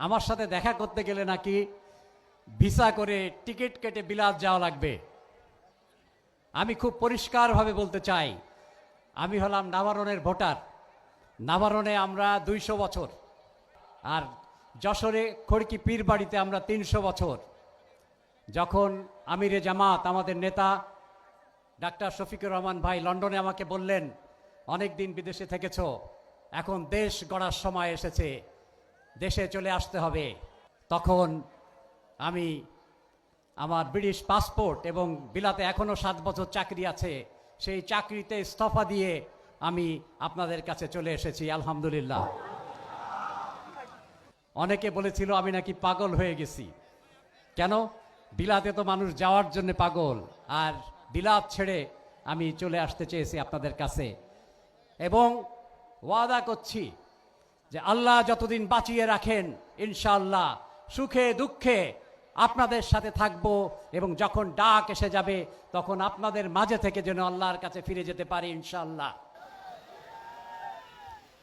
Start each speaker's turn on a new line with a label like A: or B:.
A: আমার সাথে দেখা করতে গেলে নাকি ভিসা করে টিকিট কেটে বিলাত যাওয়া লাগবে। আমি খুব পরিষ্কারভাবে বলতে চাই, আমি হলাম নাভারনের ভোটার। নাভারনে আমরা 200 বছর, আর যশোরে খড়কি পীর বাড়িতে আমরা 300 বছর। যখন আমিরে জামাত আমাদের নেতা ডাক্তার শফিকুর রহমান ভাই লন্ডনে আমাকে বললেন, অনেক দিন বিদেশে থেকেছ, এখন দেশ গড়ার সময় এসেছে, দেশে চলে আসতে হবে, তখন আমি আমার ব্রিটিশ পাসপোর্ট এবং বিলাতে এখনও 7 বছর চাকরি আছে, সেই চাকরিতে ইস্তফা দিয়ে আমি আপনাদের কাছে চলে এসেছি। আলহামদুলিল্লাহ। অনেকে বলেছিল আমি নাকি পাগল হয়ে গেছি। কেন? বিলাতে তো মানুষ যাওয়ার জন্য পাগল, আর বিলাত ছেড়ে আমি চলে আসতে চেয়েছি আপনাদের কাছে। এবং ওয়াদা করছি যে আল্লাহ যতদিন বাঁচিয়ে রাখেন, ইনশাআল্লাহ সুখে দুঃখে আপনাদের সাথে থাকব, এবং যখন ডাক এসে যাবে তখন আপনাদের মাঝে থেকে যেন আল্লাহর কাছে ফিরে যেতে পারি ইনশাআল্লাহ।